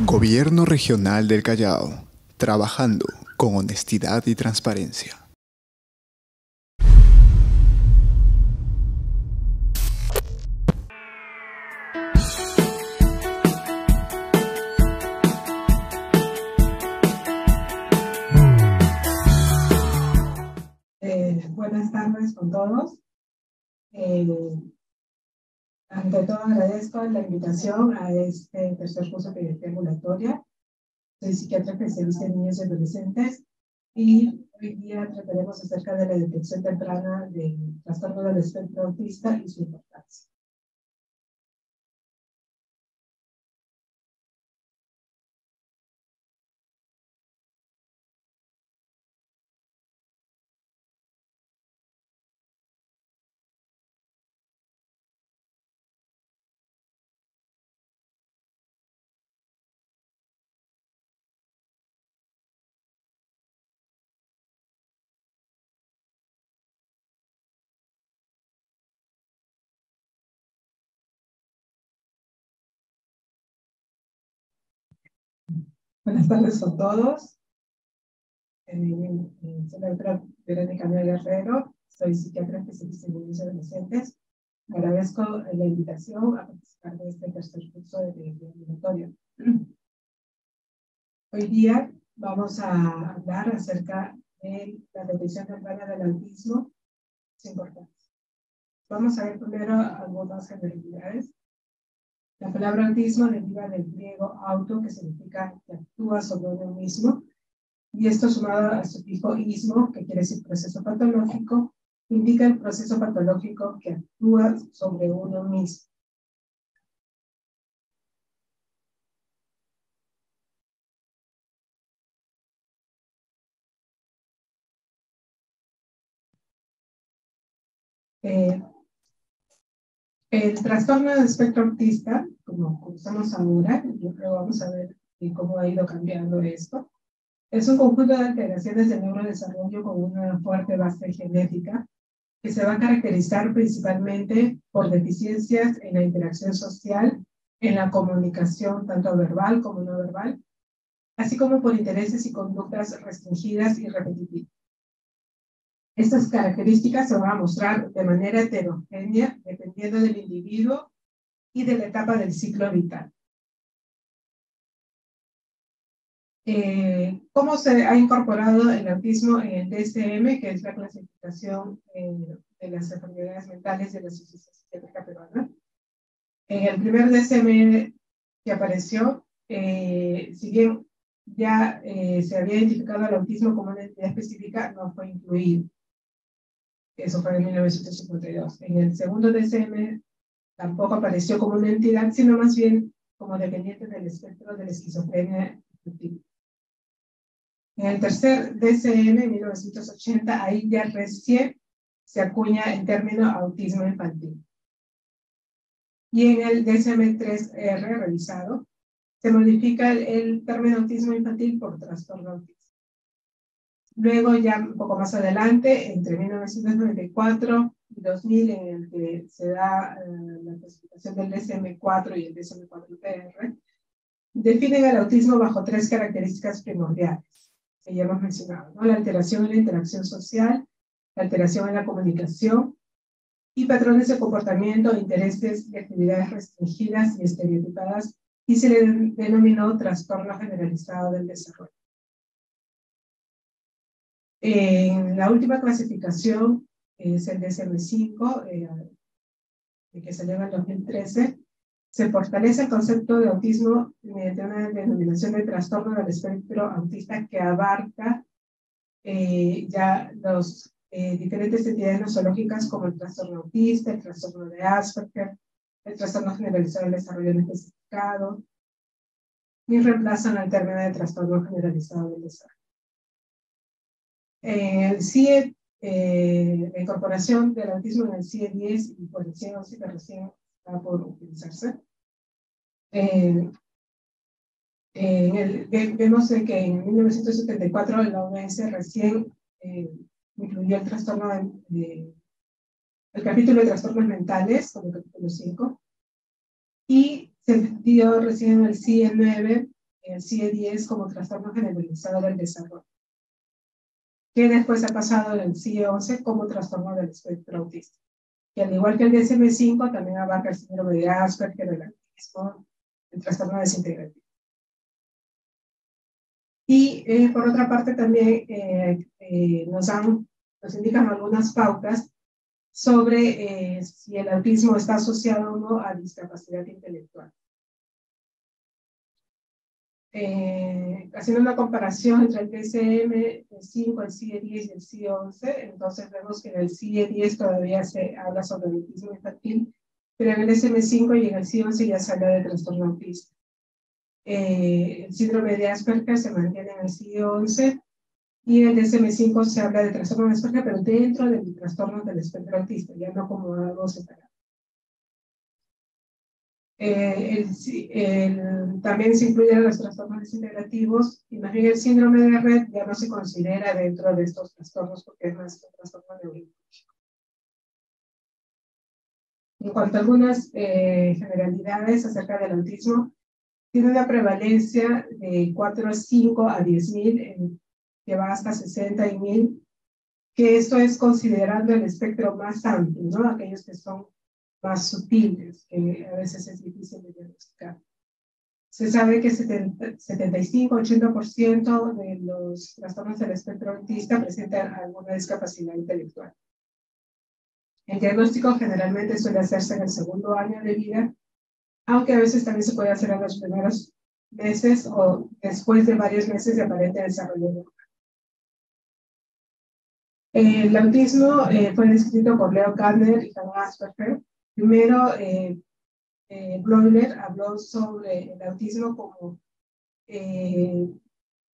Gobierno Regional del Callao, trabajando con honestidad y transparencia. Buenas tardes con todos. Ante todo agradezco la invitación a este tercer curso de pediatría ambulatoria. Soy psiquiatra especialista en niños y adolescentes y hoy día trataremos acerca de la detección temprana del trastorno del espectro autista y su importancia. Buenas tardes con todos. Soy la doctora Verónica Guerrero, soy psiquiatra especialista en niños y adolescentes. Agradezco la invitación a participar de este tercer curso de pediatría ambulatoria. Hoy día vamos a hablar acerca de la detección temprana del autismo. Es importante. Vamos a ver primero algunas generalidades. La palabra autismo deriva del griego auto, que significa que actúa sobre uno mismo, y esto sumado al sufijo ismo, que quiere decir proceso patológico, indica el proceso patológico que actúa sobre uno mismo. El trastorno del espectro autista, como estamos ahora, yo creo vamos a ver cómo ha ido cambiando esto. Es un conjunto de alteraciones del neurodesarrollo con una fuerte base genética que se va a caracterizar principalmente por deficiencias en la interacción social, en la comunicación tanto verbal como no verbal, así como por intereses y conductas restringidas y repetitivas. Estas características se van a mostrar de manera heterogénea dependiendo del individuo y de la etapa del ciclo vital. ¿Cómo se ha incorporado el autismo en el DSM, que es la clasificación de las enfermedades mentales de la Sociedad Psiquiátrica Peruana? En el primer DSM que apareció, si bien ya se había identificado el autismo como una entidad específica, no fue incluido. Eso fue en 1952. En el segundo DSM tampoco apareció como una entidad, sino más bien como dependiente del espectro de la esquizofrenia afectiva. En el tercer DSM, en 1980, ahí ya recién se acuña el término autismo infantil. Y en el DSM-3R revisado, se modifica el término autismo infantil por trastorno autista. Luego, ya un poco más adelante, entre 1994 y 2000, en el que se da la clasificación del DSM-4 y el DSM-4-TR, definen el autismo bajo tres características primordiales, que ya hemos mencionado, ¿no? La alteración en la interacción social, la alteración en la comunicación y patrones de comportamiento, intereses y actividades restringidas y estereotipadas, y se le denominó trastorno generalizado del desarrollo. En la última clasificación, es el DSM-5, que salió en el 2013, se fortalece el concepto de autismo mediante una denominación de trastorno del espectro autista que abarca ya los diferentes entidades nosológicas como el trastorno autista, el trastorno de Asperger, el trastorno generalizado del desarrollo no especificado, y reemplazan al término de trastorno generalizado del desarrollo. El CIE, la incorporación del autismo en el CIE-10 y por el CIE-11 que recién está por utilizarse. Vemos que en 1974 la OMS recién incluyó el trastorno el capítulo de trastornos mentales como capítulo 5, y se dio recién el CIE-9 el CIE-10 como trastorno generalizado del desarrollo, que después ha pasado en el CIE-11 como trastorno del espectro autista, que al igual que el DSM-5 también abarca el síndrome de Asperger, el autismo, el trastorno desintegrativo. Y por otra parte también nos indican algunas pautas sobre si el autismo está asociado o no a discapacidad intelectual. Haciendo una comparación entre el DSM-5, el CIE-10 y el CIE-11, entonces vemos que en el CIE-10 todavía se habla sobre el autismo infantil, pero en el DSM-5 y en el CIE-11 ya se habla de trastorno autista. El síndrome de Asperger se mantiene en el CIE-11 y en el DSM-5 se habla de trastorno de Asperger, pero dentro del trastorno del espectro autista, ya no como algo separado. También se incluyen los trastornos desintegrativos, y más bien el síndrome de Rett ya no se considera dentro de estos trastornos porque es más un trastorno neurológico. En cuanto a algunas generalidades acerca del autismo, tiene una prevalencia de 4,5 a 10,000, que va hasta 60 y 1,000, que esto es considerando el espectro más amplio, ¿no? Aquellos que son más sutiles, que a veces es difícil de diagnosticar. Se sabe que 75-80% de los trastornos del espectro autista presentan alguna discapacidad intelectual. El diagnóstico generalmente suele hacerse en el segundo año de vida, aunque a veces también se puede hacer en los primeros meses o después de varios meses de aparente desarrollo. El autismo fue descrito por Leo Kanner y Hans Asperger. Primero, Bloiler habló sobre el autismo como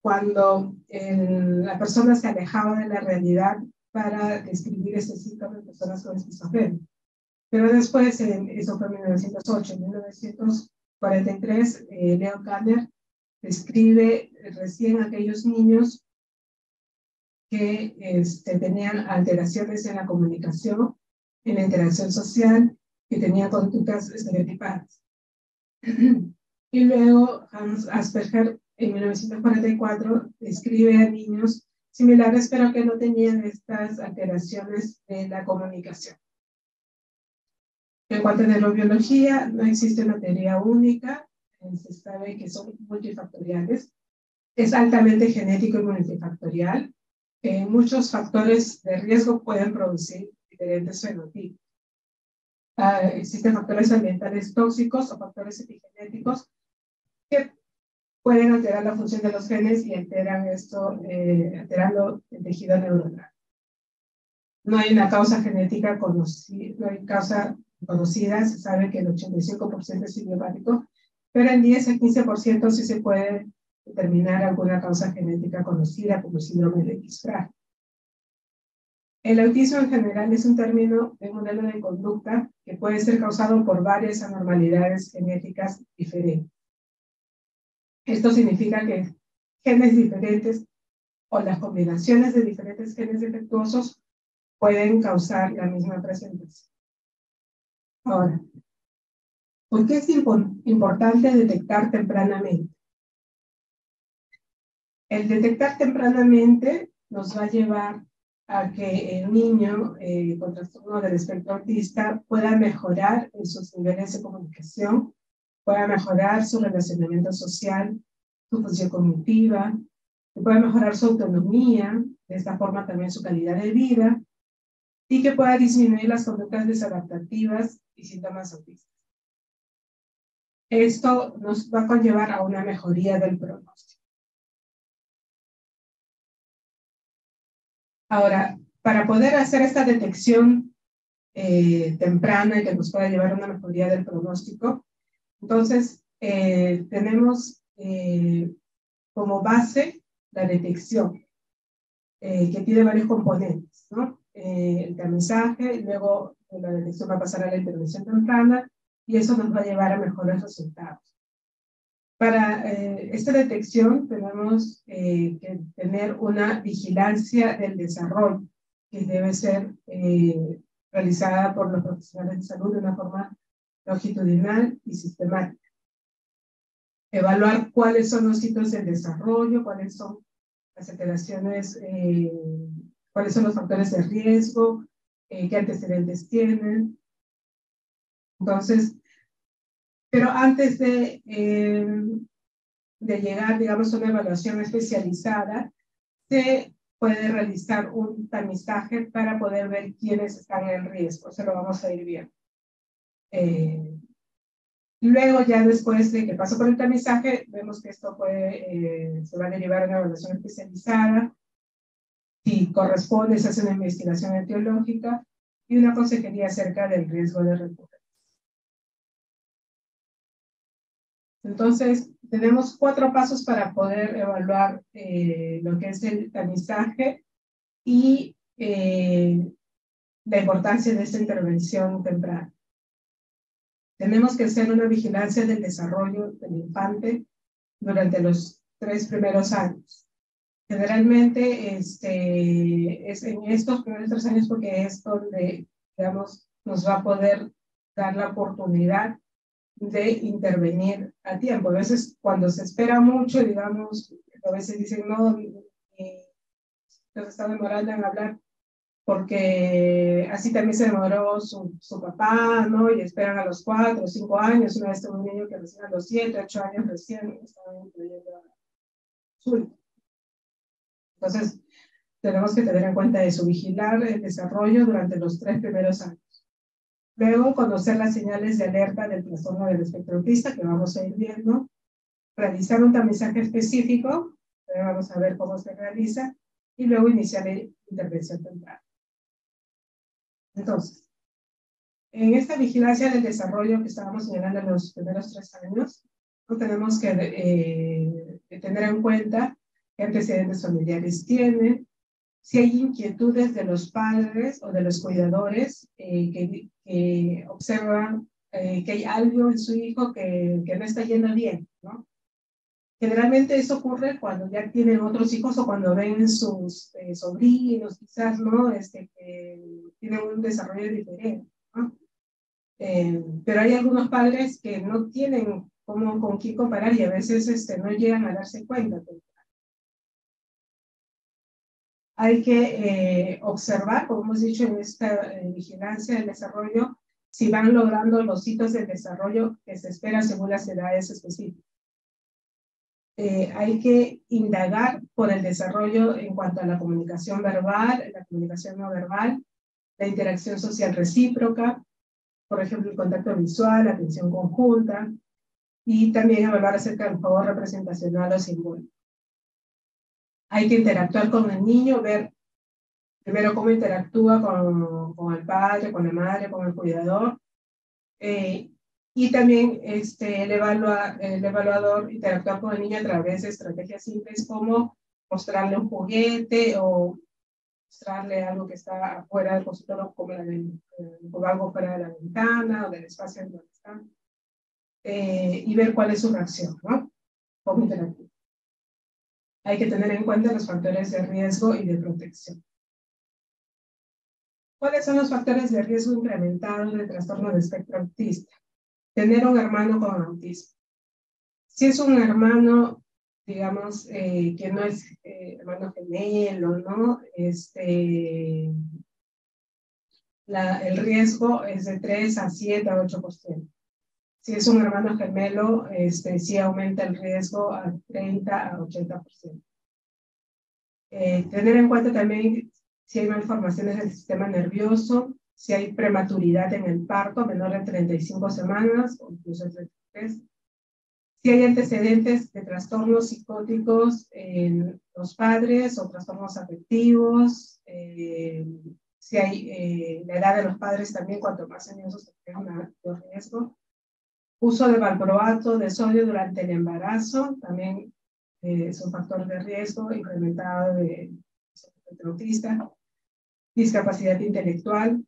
cuando la persona se alejaba de la realidad para describir ese síntoma en personas con esquizofrenia. Pero después, eso fue en 1908, en 1943, Leo Kanner describe recién aquellos niños que tenían alteraciones en la comunicación, en la interacción social, que tenían conductas estereotipadas. Y luego Hans Asperger en 1944 describe a niños similares, pero que no tenían estas alteraciones de la comunicación. En cuanto a neurobiología, no existe una teoría única, se sabe que son multifactoriales, es altamente genético y multifactorial. Muchos factores de riesgo pueden producir diferentes fenotipos. Existen factores ambientales tóxicos o factores epigenéticos que pueden alterar la función de los genes y alteran alterando el tejido neuronal. No hay una causa genética conocida, no hay causa conocida, se sabe que el 85% es idiopático, pero en 10 a 15% sí se puede determinar alguna causa genética conocida como síndrome de X frágil. El autismo en general es un término de modelo de conducta que puede ser causado por varias anormalidades genéticas diferentes. Esto significa que genes diferentes o las combinaciones de diferentes genes defectuosos pueden causar la misma presentación. Ahora, ¿por qué es importante detectar tempranamente? El detectar tempranamente nos va a llevar a que el niño con trastorno del espectro autista pueda mejorar en sus niveles de comunicación, pueda mejorar su relacionamiento social, su función cognitiva, que pueda mejorar su autonomía, de esta forma también su calidad de vida, y que pueda disminuir las conductas desadaptativas y síntomas autistas. Esto nos va a conllevar a una mejoría del pronóstico. Ahora, para poder hacer esta detección temprana y que nos pueda llevar a una mejoría del pronóstico, entonces tenemos como base la detección, que tiene varios componentes, ¿no? El tamizaje, luego la detección va a pasar a la intervención temprana y eso nos va a llevar a mejores resultados. Para esta detección tenemos que tener una vigilancia del desarrollo que debe ser realizada por los profesionales de salud de una forma longitudinal y sistemática. evaluar cuáles son los hitos del desarrollo, cuáles son las alteraciones, cuáles son los factores de riesgo, qué antecedentes tienen. Entonces, pero antes de llegar, digamos, a una evaluación especializada, se puede realizar un tamizaje para poder ver quiénes están en riesgo. Eso lo vamos a ir viendo. Luego, ya después de que pasó por el tamizaje, vemos que esto se va a derivar en una evaluación especializada. Si corresponde, se hace una investigación etiológica y una consejería acerca del riesgo de recurrencia. Entonces, tenemos 4 pasos para poder evaluar lo que es el tamizaje y la importancia de esta intervención temprana. Tenemos que hacer una vigilancia del desarrollo del infante durante los 3 primeros años. Generalmente es en estos primeros 3 años porque es donde, digamos, nos va a poder dar la oportunidad de intervenir a tiempo. A veces cuando se espera mucho, digamos, a veces dicen, no, nos está demorando en hablar porque así también se demoró su papá, ¿no? Y esperan a los 4 o 5 años. Una vez tuve un niño que recién a los 7, 8 años recién estaba incluyendo a su hijo. Entonces, tenemos que tener en cuenta eso, vigilar el desarrollo durante los 3 primeros años. Luego, conocer las señales de alerta del trastorno del espectro autista, que vamos a ir viendo. Realizar un tamizaje específico, vamos a ver cómo se realiza, y luego iniciar la intervención temprana. Entonces, en esta vigilancia del desarrollo que estábamos señalando en los primeros 3 años, no tenemos que tener en cuenta qué antecedentes familiares tiene, si hay inquietudes de los padres o de los cuidadores que observan que hay algo en su hijo que no está yendo bien, ¿no? Generalmente eso ocurre cuando ya tienen otros hijos o cuando ven sus sobrinos, quizás, ¿no? Que tienen un desarrollo diferente, ¿no? Pero hay algunos padres que no tienen con quién comparar y a veces no llegan a darse cuenta. Hay que observar, como hemos dicho en esta vigilancia del desarrollo, si van logrando los hitos del desarrollo que se espera según las edades específicas. Hay que indagar por el desarrollo en cuanto a la comunicación verbal, la comunicación no verbal, la interacción social recíproca, por ejemplo, el contacto visual, la atención conjunta, y también evaluar acerca del juego representacional o simbólico. Hay que interactuar con el niño, ver primero cómo interactúa con el padre, con la madre, con el cuidador, y también el evaluador interactuar con el niño a través de estrategias simples como mostrarle un juguete o mostrarle algo que está afuera del consultorio, como algo fuera de la ventana o del espacio en donde está, y ver cuál es su reacción, ¿no? Cómo interactúa. Hay que tener en cuenta los factores de riesgo y de protección. ¿Cuáles son los factores de riesgo incrementados del trastorno de espectro autista? Tener un hermano con autismo. Si es un hermano, digamos, que no es hermano gemelo, ¿no? El riesgo es de 3 a 7 a 8%. Si es un hermano gemelo, sí aumenta el riesgo a 30 a 80%. Tener en cuenta también si hay malformaciones del sistema nervioso, si hay prematuridad en el parto, menor de 35 semanas o incluso 33. Si hay antecedentes de trastornos psicóticos en los padres o trastornos afectivos, si hay la edad de los padres también, cuanto más añosos tengan mayor riesgo. Uso de valproato de sodio durante el embarazo, también es un factor de riesgo incrementado de espectro autista. Discapacidad intelectual,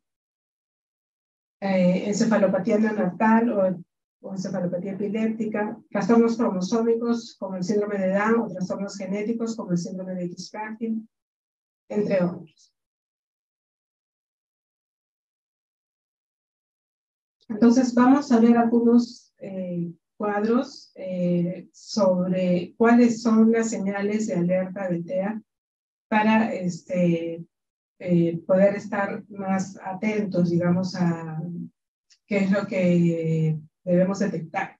encefalopatía neonatal o encefalopatía epiléptica, trastornos cromosómicos como el síndrome de Down o trastornos genéticos como el síndrome de X-Frágil, entre otros. Entonces vamos a ver algunos cuadros sobre cuáles son las señales de alerta de TEA para poder estar más atentos, digamos, a qué es lo que debemos detectar.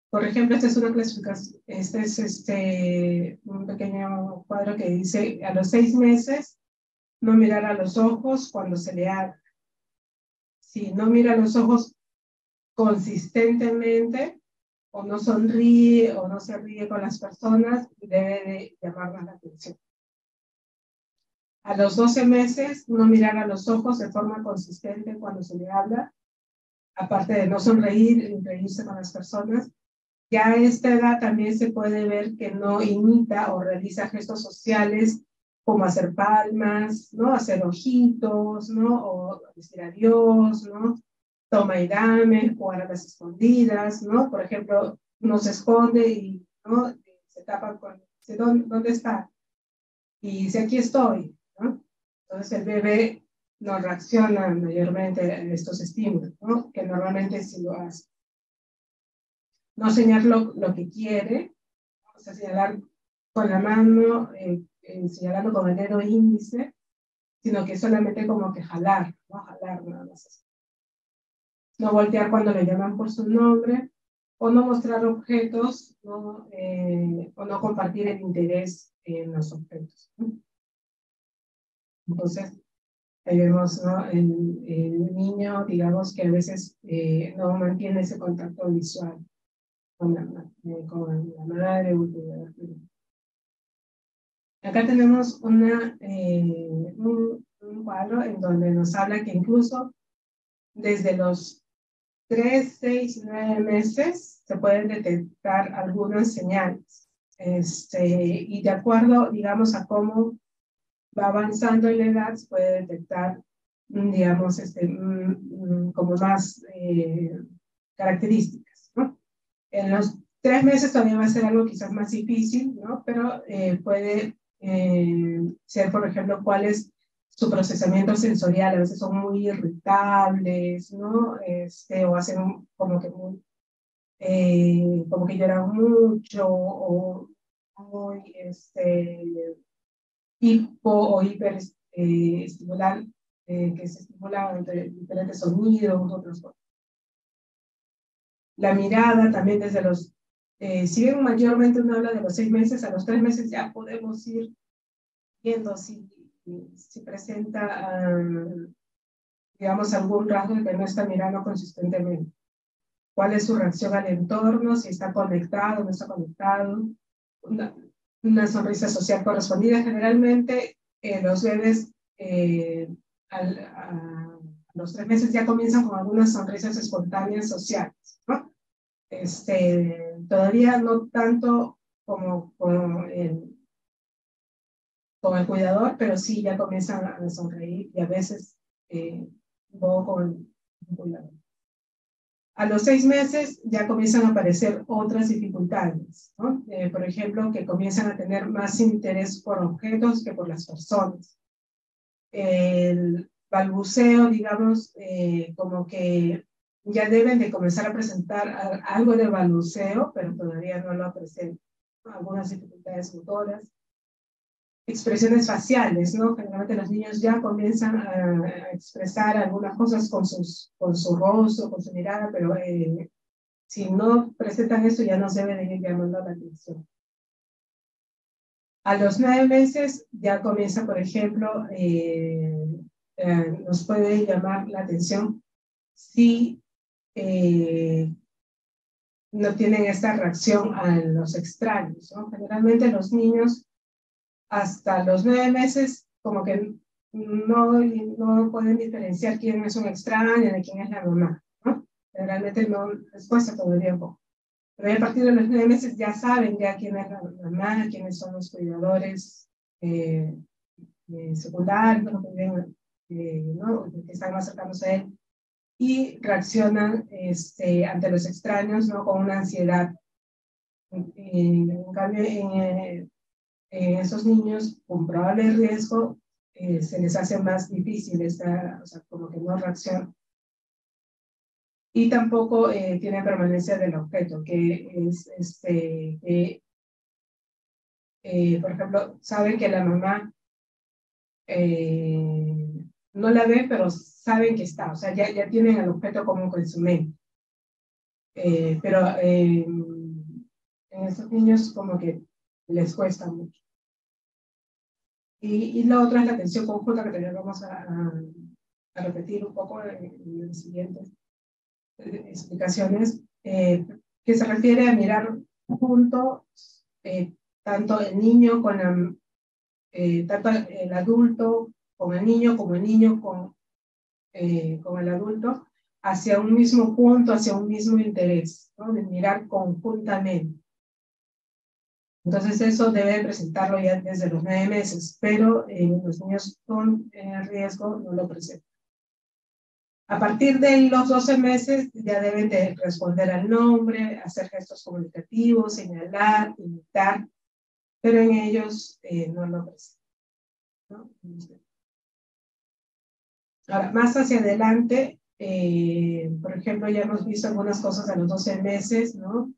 Por ejemplo, esta es una clasificación, este es un pequeño cuadro que dice, a los 6 meses, no mirar a los ojos cuando se le habla. Si no mira a los ojos consistentemente, o no sonríe, o no se ríe con las personas, debe de llamar más la atención. A los 12 meses, no mirar a los ojos de forma consistente cuando se le habla, aparte de no sonreír y reírse con las personas. Ya a esta edad también se puede ver que no imita o realiza gestos sociales como hacer palmas, ¿no? Hacer ojitos, ¿no? O decir adiós, ¿no? Toma y dame, jugar a las escondidas, ¿no? Por ejemplo, uno se esconde y, ¿no? Se tapa con, dice, ¿dónde está? Y dice, aquí estoy, ¿no? Entonces el bebé no reacciona mayormente a estos estímulos, ¿no? Que normalmente sí lo hace. No señalar lo que quiere, o sea, señalar con la mano, señalando con el dedo índice, sino que solamente como que jalar, ¿no? Jalar nada más. No voltear cuando le llaman por su nombre, o no mostrar objetos, ¿no? O no compartir el interés en los objetos, ¿no? Entonces, ahí vemos, ¿no? El niño, digamos que a veces no mantiene ese contacto visual con la madre o el cuidador. Acá tenemos un cuadro en donde nos habla que incluso desde los 3, 6, 9 meses se pueden detectar algunas señales. Y de acuerdo, digamos, a cómo va avanzando en la edad, se puede detectar, digamos, como más características, ¿no? En los 3 meses todavía va a ser algo quizás más difícil, ¿no? Pero puede ser, por ejemplo, cuál es su procesamiento sensorial. A veces son muy irritables, ¿no? O hacen como que lloran mucho, o muy hipo o hiper estimulan, que se estimulan entre diferentes sonidos, otros cosas. La mirada también desde los, si bien mayormente uno habla de los 6 meses, a los 3 meses ya podemos ir viendo si presenta, digamos, algún rasgo de que no está mirando consistentemente. ¿Cuál es su reacción al entorno? Si está conectado, no está conectado. Una sonrisa social correspondida. Generalmente los bebés a los 3 meses ya comienzan con algunas sonrisas espontáneas sociales, ¿no? Todavía no tanto como con el cuidador, pero sí ya comienzan a sonreír y a veces un poco con el cuidador. A los 6 meses ya comienzan a aparecer otras dificultades, ¿no? Por ejemplo, que comienzan a tener más interés por objetos que por las personas. El balbuceo, digamos, como que ya deben de comenzar a presentar algo de balbuceo, pero todavía no lo presentan. Algunas dificultades motoras. Expresiones faciales, ¿no? Generalmente los niños ya comienzan a expresar algunas cosas con su rostro, con su mirada, pero si no presentan eso ya no se debe de ir llamando la atención. A los 9 meses ya comienza, por ejemplo, nos puede llamar la atención si no tienen esta reacción a los extraños, ¿no? Generalmente los niños hasta los 9 meses como que no pueden diferenciar quién es un extraño de quién es la mamá, ¿no? Generalmente no les cuesta todavía un poco. Pero a partir de los 9 meses ya saben ya quién es la mamá, quiénes son los cuidadores secundarios, ¿no? Que están más cercanos a él, y reaccionan ante los extraños, ¿no? Con una ansiedad. En cambio, en esos niños con probable riesgo se les hace más difícil o sea, como que no reaccionan. y tampoco tiene permanencia del objeto, que es, por ejemplo, saben que la mamá no la ve, pero saben que está, o sea, ya tienen el objeto como con su mente. Pero en estos niños como que les cuesta mucho. Y la otra es la atención conjunta, que también vamos a repetir un poco en las siguientes explicaciones, que se refiere a mirar juntos tanto el niño con tanto el adulto con el niño, como el niño con el adulto, hacia un mismo punto, hacia un mismo interés, ¿no? De mirar conjuntamente. Entonces eso debe presentarlo ya desde los 9 meses, pero los niños con riesgo no lo presentan. A partir de los 12 meses ya deben de responder al nombre, hacer gestos comunicativos, señalar, imitar, pero en ellos no lo presentan, ¿no? Ahora, más hacia adelante, por ejemplo, ya hemos visto algunas cosas a los 12 meses, ¿no?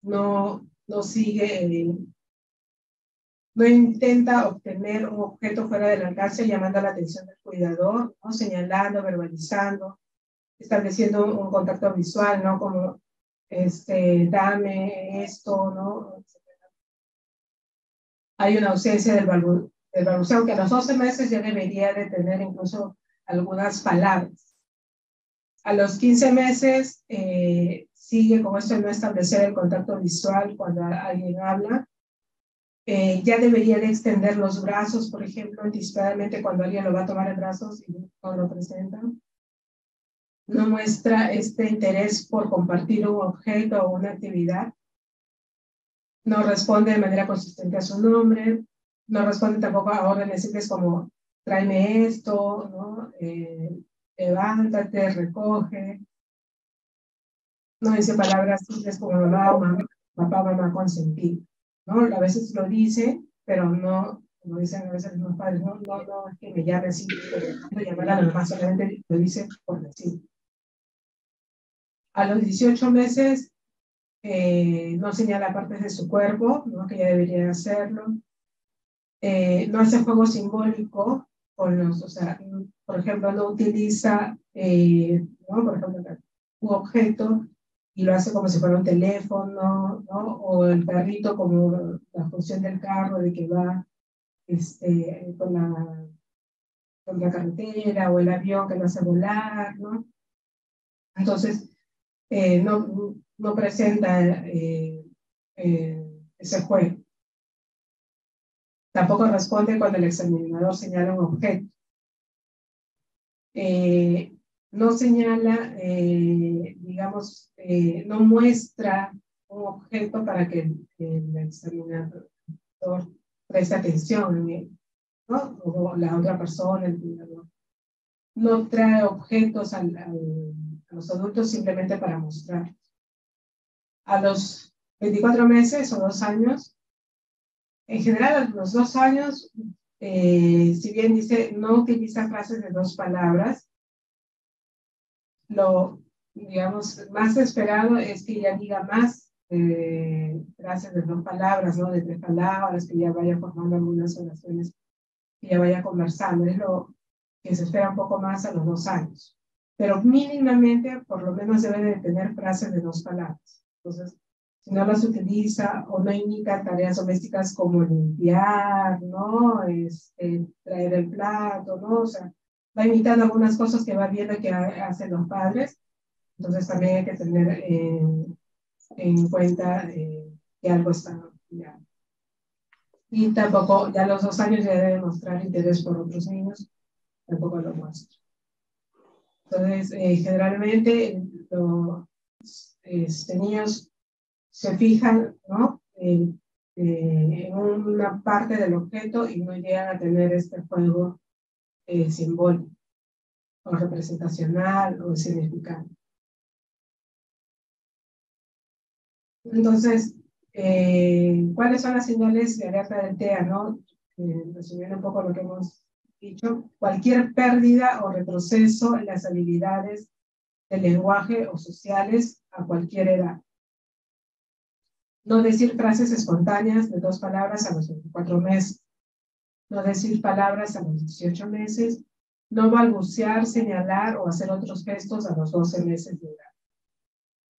No sigue, no intenta obtener un objeto fuera del alcance, llamando la atención del cuidador, ¿no? Señalando, verbalizando, estableciendo un contacto visual, ¿no? Como, dame esto, ¿no? Hay una ausencia del balbuceo, aunque a los 12 meses ya debería de tener incluso algunas palabras. A los 15 meses sigue con esto de no establecer el contacto visual cuando alguien habla. Ya debería de extender los brazos, por ejemplo, anticipadamente cuando alguien lo va a tomar en brazos y no lo presenta. No muestra este interés por compartir un objeto o una actividad. No responde de manera consistente a su nombre. No responde tampoco a órdenes simples como tráeme esto, ¿no? Levántate, recoge. No dice palabras simples como mamá, mamá, papá, mamá, consentido, ¿no? A veces lo dice, pero no, como dicen a veces los padres, no es que me llame así, no llamar a la mamá, solamente lo dice por decir. A los 18 meses no señala partes de su cuerpo, ¿no? Que ya debería hacerlo. No hace juego simbólico con los, o sea, por ejemplo, no utiliza, ¿no? Por ejemplo, un objeto y lo hace como si fuera un teléfono, ¿no? O el perrito como la función del carro, de que va con la carretera, o el avión que lo hace volar, ¿no? Entonces, no presenta ese juego. Tampoco responde cuando el examinador señala un objeto. No señala, digamos, no muestra un objeto para que el examinador preste atención en él, ¿no? O la otra persona, el cuidador. No trae objetos a los adultos simplemente para mostrar. A los 24 meses o 2 años, en general a los 2 años, si bien dice no utiliza frases de 2 palabras, lo, digamos, más esperado es que ya diga más frases de 2 palabras, ¿no? De 3 palabras, que ya vaya formando algunas oraciones, que ya vaya conversando. Es lo que se espera un poco más a los 2 años. Pero mínimamente, por lo menos debe de tener frases de 2 palabras. Entonces, si no las utiliza o no imita tareas domésticas como limpiar, ¿no? Traer el plato, ¿no? O sea, va imitando algunas cosas que va viendo que hacen los padres. Entonces también hay que tener en cuenta que algo está ya. Y tampoco, ya a los 2 años ya debe mostrar interés por otros niños, tampoco lo muestra. Entonces, generalmente los niños se fijan, ¿no? En una parte del objeto y no llegan a tener este juego simbólico o representacional o significante. Entonces, ¿cuáles son las señales de alerta del TEA, no? Resumiendo un poco lo que hemos dicho, cualquier pérdida o retroceso en las habilidades del lenguaje o sociales a cualquier edad. No decir frases espontáneas de 2 palabras a los 24 meses. No decir palabras a los 18 meses. No balbucear, señalar o hacer otros gestos a los 12 meses de edad.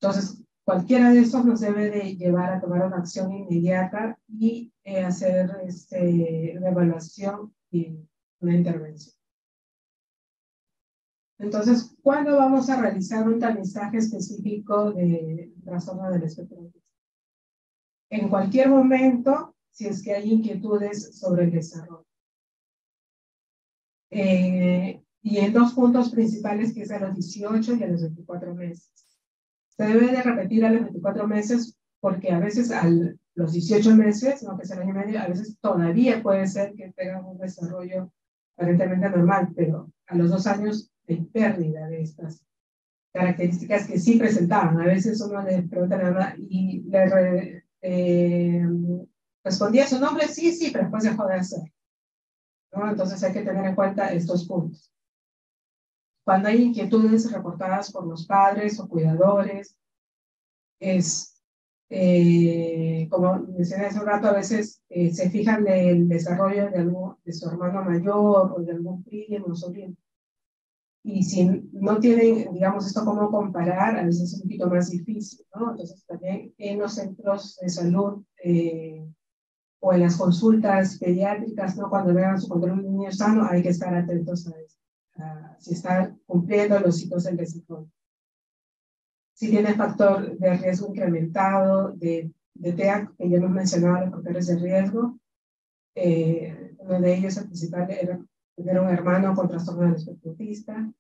Entonces, cualquiera de estos nos debe de llevar a tomar una acción inmediata y hacer una evaluación y una intervención. Entonces, ¿cuándo vamos a realizar un tamizaje específico de trastorno del espectro autista? En cualquier momento, si es que hay inquietudes sobre el desarrollo. Y en 2 puntos principales, que es a los 18 y a los 24 meses. Se debe de repetir a los 24 meses porque a veces a los 18 meses, no que es el año y medio, a veces todavía puede ser que tengan un desarrollo aparentemente normal, pero a los 2 años hay pérdida de estas características que sí presentaban. A veces uno le pregunta a la mamá y le respondía su nombre, sí, sí, pero después dejó de hacer, ¿no? Entonces hay que tener en cuenta estos puntos. Cuando hay inquietudes reportadas por los padres o cuidadores, como mencioné hace un rato, a veces se fijan en el desarrollo de su hermano mayor o de algún primo o sobrino. Y si no tienen, digamos, esto cómo comparar, a veces es un poquito más difícil, ¿no? Entonces también en los centros de salud o en las consultas pediátricas, ¿no? Cuando vean su control de un niño sano, hay que estar atentos a eso, si está cumpliendo los hitos del desarrollo. Si tiene factor de riesgo incrementado de TEA, que ya hemos mencionado los factores de riesgo, uno de ellos, el principal, era tener un hermano con trastorno del espectro autista.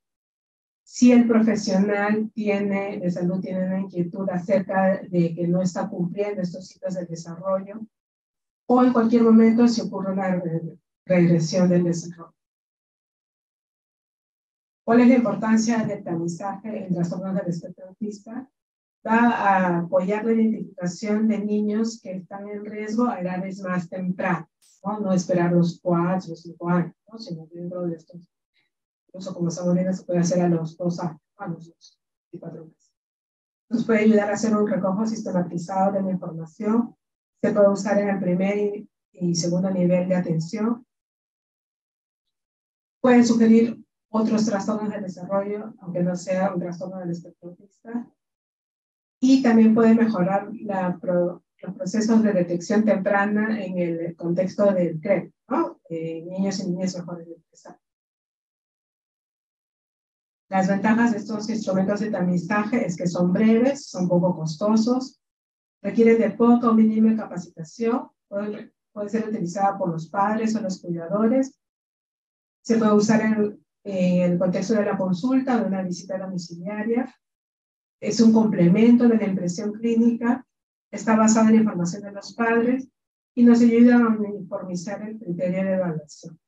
Si el profesional de salud tiene una inquietud acerca de que no está cumpliendo estos hitos del desarrollo, o en cualquier momento si ocurre una regresión del desarrollo. ¿Cuál es la importancia del tamizaje en trastornos del espectro autista? Va a apoyar la identificación de niños que están en riesgo a edades más tempranas, ¿no? No esperar los 4 o 5 años, ¿no? Sino dentro de estos. Incluso como estamos viendo, se puede hacer a los 2 años, a los 24 meses. Nos puede ayudar a hacer un recojo sistematizado de la información. Se puede usar en el primer y segundo nivel de atención. Puede sugerir otros trastornos del desarrollo, aunque no sea un trastorno del espectro autista. Y también puede mejorar los procesos de detección temprana en el contexto del CREP, ¿no? Niños y niñas mejores de 3 años. Las ventajas de estos instrumentos de tamizaje es que son breves, son poco costosos, requieren de poca o mínima capacitación, puede ser utilizada por los padres o los cuidadores, se puede usar en el contexto de la consulta o de una visita domiciliaria, es un complemento de la impresión clínica, está basado en la información de los padres y nos ayuda a uniformizar el criterio de evaluación.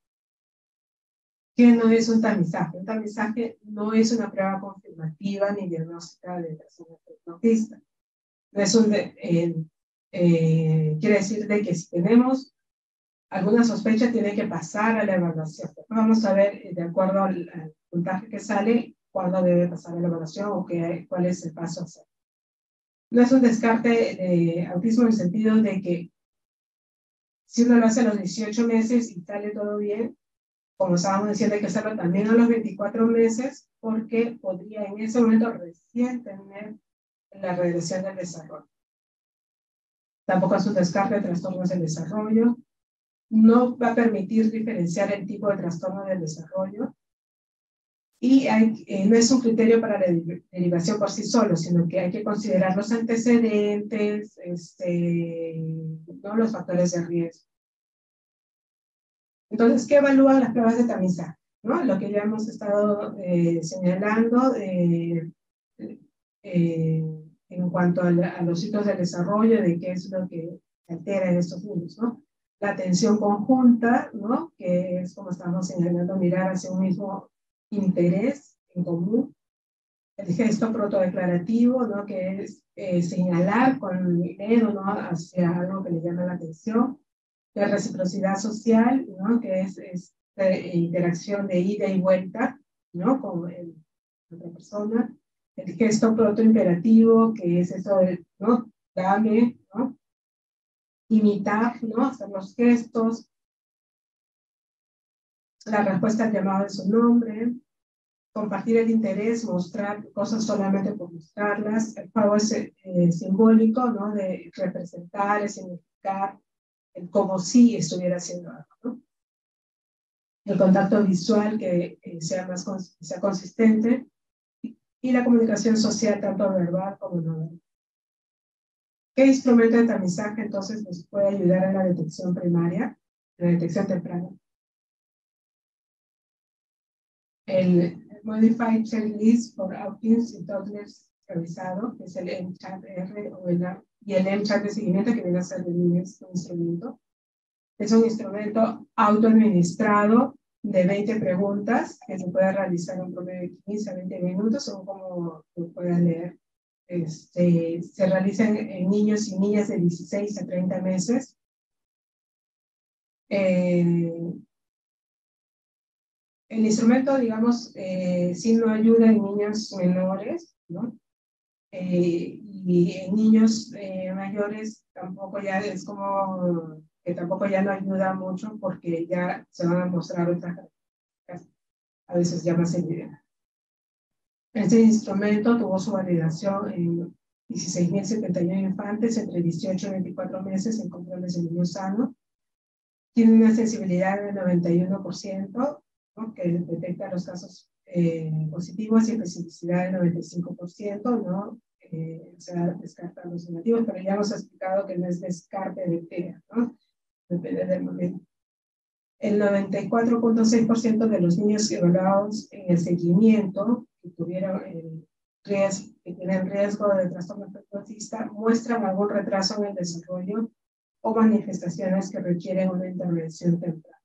¿Qué no es un tamizaje? Un tamizaje no es una prueba confirmativa ni diagnóstica de trastorno autista. No es quiere decir de que si tenemos alguna sospecha tiene que pasar a la evaluación. Después vamos a ver, de acuerdo al puntaje que sale, cuándo debe pasar a la evaluación o cuál es el paso a hacer. No es un descarte de autismo en el sentido de que si uno lo hace a los 18 meses y sale todo bien, como estábamos diciendo, hay que hacerlo también a los 24 meses porque podría en ese momento recién tener la regresión del desarrollo. Tampoco es un descarte de trastornos del desarrollo. No va a permitir diferenciar el tipo de trastorno del desarrollo. Y no es un criterio para la derivación por sí solo, sino que hay que considerar los antecedentes, ¿no? Los factores de riesgo. Entonces, ¿qué evalúan las pruebas de tamizaje? ¿No? Lo que ya hemos estado señalando en cuanto a los hitos de desarrollo, de qué es lo que altera en estos niños, ¿no? La atención conjunta, ¿no? Que es como estamos señalando, mirar hacia un mismo interés en común. El gesto protodeclarativo, ¿no? Que es señalar con el dedo, ¿no? Hacia algo que le llama la atención. La reciprocidad social, ¿no? Que es interacción de ida y vuelta, ¿no? Con otra persona. El gesto protoimperativo, que es eso de, ¿no? Dame, ¿no? Imitar, ¿no? Hacer los gestos. La respuesta al llamado de su nombre. Compartir el interés, mostrar cosas solamente por mostrarlas. El juego es simbólico, ¿no? De representar, significar, como si estuviera haciendo algo, ¿no? El contacto visual que sea consistente, y la comunicación social, tanto verbal como no verbal. ¿Qué instrumento de tamizaje entonces nos puede ayudar en la detección primaria, en la detección temprana? El Modified Checklist for Autism y Toddlers revisado, que es el MCHAT-R y el MCHAT de seguimiento, que viene a ser un instrumento. Es un instrumento autoadministrado de 20 preguntas que se puede realizar en un promedio de 15 a 20 minutos, según como lo puedan leer. Se realizan en niños y niñas de 16 a 30 meses. El instrumento, digamos, sí no ayuda en niños menores, ¿no? Y en niños mayores tampoco ya es como que tampoco ya no ayuda mucho porque ya se van a mostrar otras características, a veces ya más evidentes. Este instrumento tuvo su validación en 16.071 infantes entre 18 y 24 meses en controles de niños sanos. Tiene una sensibilidad del 91%, ¿no? Que detecta los casos positivos, y especificidad del 95%, ¿no? O sea, descarta los negativos, pero ya hemos explicado que no es descarte de TEA, ¿no? Depende del momento. El 94.6% de los niños evaluados en el seguimiento que tienen riesgo de trastorno autista muestran algún retraso en el desarrollo o manifestaciones que requieren una intervención temprana.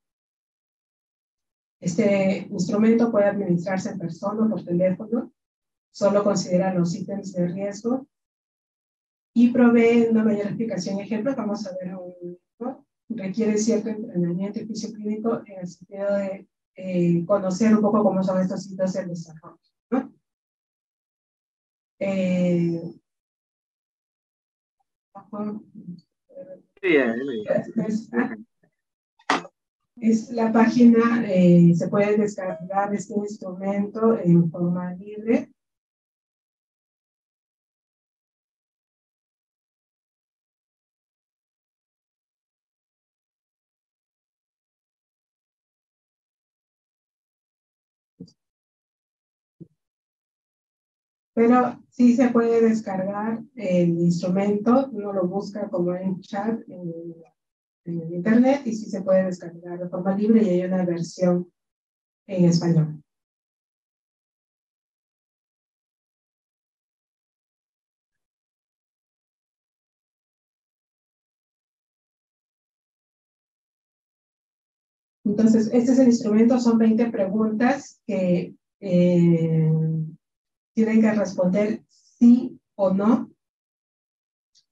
Este instrumento puede administrarse en persona o por teléfono, solo considera los ítems de riesgo y provee una mayor explicación y ejemplos. Vamos a ver ¿no? Requiere cierto entrenamiento y juicio clínico en el sentido de conocer un poco cómo son estos hitos del desarrollo, ¿no? Es la página, se puede descargar este instrumento en forma libre. Pero sí se puede descargar el instrumento, uno lo busca como en chat en el internet, y sí se puede descargar de forma libre, y hay una versión en español. Entonces, este es el instrumento, son 20 preguntas que tienen que responder sí o no,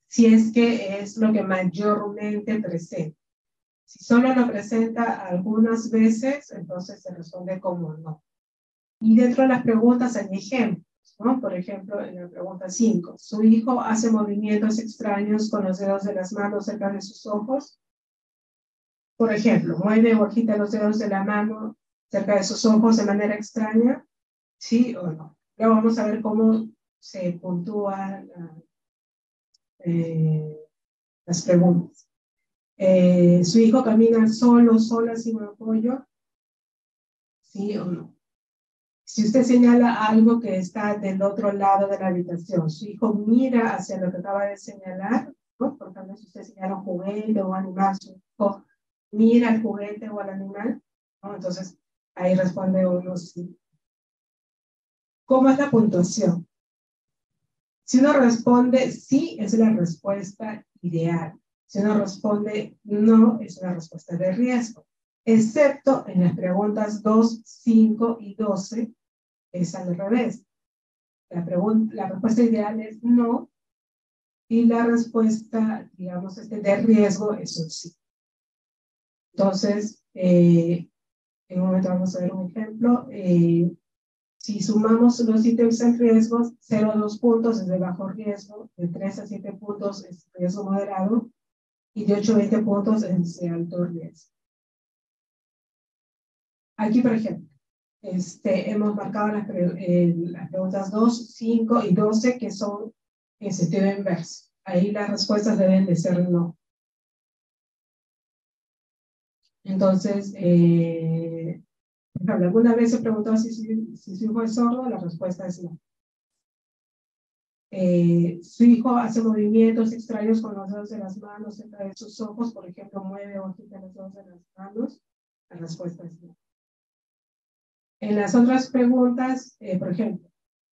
si es que es lo que mayormente presenta. Si solo lo presenta algunas veces, entonces se responde como no. Y dentro de las preguntas hay ejemplos, ¿no? Por ejemplo, en la pregunta 5, ¿su hijo hace movimientos extraños con los dedos de las manos cerca de sus ojos? Por ejemplo, ¿mueve o agita los dedos de la mano cerca de sus ojos de manera extraña? ¿Sí o no? Luego vamos a ver cómo se puntúan las preguntas. ¿Su hijo camina solo, sola, sin apoyo? ¿Sí o no? Si usted señala algo que está del otro lado de la habitación, su hijo mira hacia lo que acaba de señalar, ¿no? Por ejemplo, si usted señala un juguete o un animal, su hijo mira al juguete o al animal, ¿no? Entonces ahí responde uno sí. ¿Cómo es la puntuación? Si uno responde sí, es la respuesta ideal. Si uno responde no, es una respuesta de riesgo. Excepto en las preguntas 2, 5 y 12, es al revés. La respuesta ideal es no, y la respuesta, digamos, de riesgo es un sí. Entonces, En un momento vamos a ver un ejemplo. Si sumamos los ítems en riesgo, 0 a 2 puntos es de bajo riesgo, de 3 a 7 puntos es riesgo moderado, y de 8 a 20 puntos es de alto riesgo. Aquí, por ejemplo, hemos marcado las preguntas 2, 5 y 12, que son en sentido inverso. Ahí las respuestas deben de ser no. Entonces, por ejemplo, alguna vez se preguntó si su hijo es sordo, la respuesta es no. Su hijo hace movimientos extraños con los dedos de las manos cerca de sus ojos, por ejemplo, mueve o agita los dedos de las manos, la respuesta es no. En las otras preguntas, por ejemplo,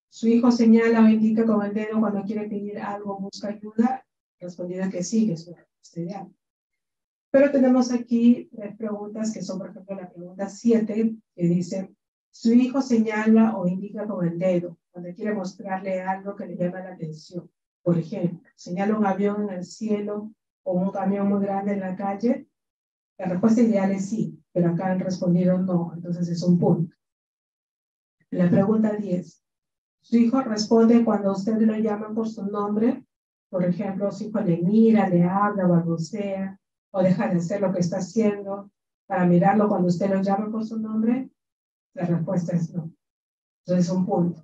su hijo señala o indica con el dedo cuando quiere pedir algo, busca ayuda, respondido que sí, que es una respuesta ideal. Pero tenemos aquí tres preguntas que son, por ejemplo, la pregunta 7, que dice, su hijo señala o indica con el dedo cuando quiere mostrarle algo que le llama la atención. Por ejemplo, señala un avión en el cielo o un camión muy grande en la calle. La respuesta ideal es sí, pero acá han respondido no, entonces es un punto. La pregunta 10. Su hijo responde cuando usted lo llama por su nombre. Por ejemplo, su hijo le mira, le habla, balbucea, o deja de hacer lo que está haciendo para mirarlo cuando usted lo llama por su nombre. La respuesta es no. Entonces, un punto.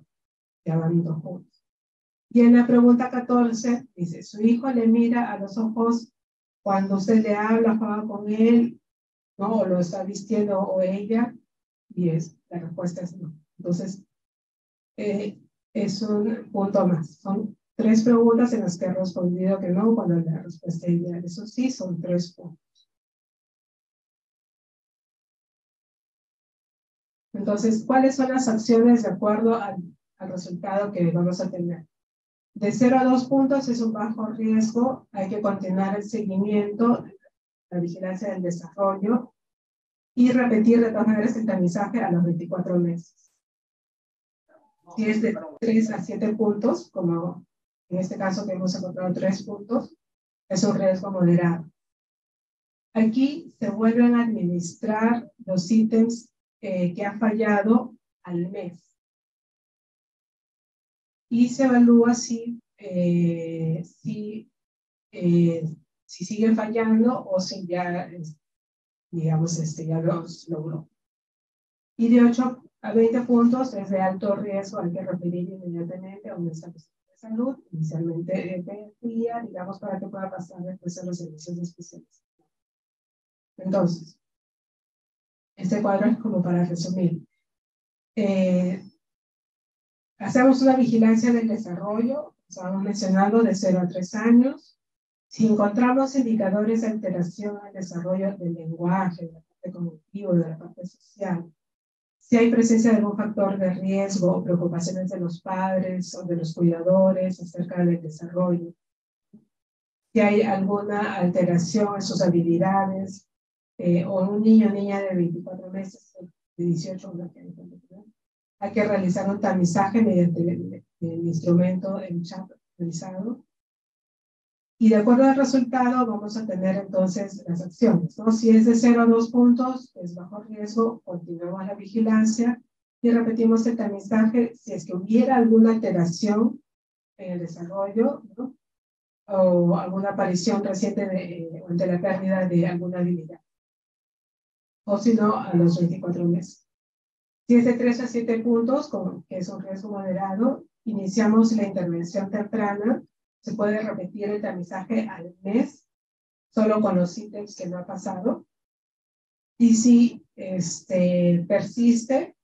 Ya van 2 puntos. Y en la pregunta 14 dice, su hijo le mira a los ojos cuando usted le habla, juega con él, ¿no? O lo está vistiendo o ella. Y la respuesta es no. Entonces, es un punto más. Son 3 preguntas en las que he respondido que no, cuando la respuesta es ideal. Eso sí, son 3 puntos. Entonces, ¿cuáles son las acciones de acuerdo al resultado que vamos a tener? De 0 a 2 puntos es un bajo riesgo. Hay que continuar el seguimiento, la vigilancia del desarrollo y repetir de todas maneras el tamizaje a los 24 meses. Si es de 3 a 7 puntos, como en este caso que hemos encontrado 3 puntos, es un riesgo moderado. Aquí se vuelven a administrar los ítems que ha fallado al mes. Y se evalúa si siguen fallando o si ya, digamos, ya los logró. Y de 8 a 20 puntos es de alto riesgo, hay que referir inmediatamente a un establecimiento de salud, inicialmente de pediatría, digamos, para que pueda pasar después a los servicios especiales. Entonces, este cuadro es como para resumir. Hacemos una vigilancia del desarrollo, estábamos mencionando de 0 a 3 años. Si encontramos indicadores de alteración en el desarrollo del lenguaje, de la parte cognitiva, de la parte social, si hay presencia de algún factor de riesgo o preocupaciones de los padres o de los cuidadores acerca del desarrollo, si hay alguna alteración en sus habilidades, o un niño o niña de 24 meses, de 18 hay que realizar un tamizaje mediante el instrumento, el chat realizado. Y de acuerdo al resultado, vamos a tener entonces las acciones, ¿no? Si es de 0 a 2 puntos, es bajo riesgo, continuamos la vigilancia y repetimos el tamizaje si es que hubiera alguna alteración en el desarrollo, ¿no? O alguna aparición reciente de la pérdida de alguna habilidad. O si no, a los 24 meses. Si es de 3 a 7 puntos, que es un riesgo moderado, iniciamos la intervención temprana. Se puede repetir el tamizaje al mes, solo con los ítems que no ha pasado. Y si persiste,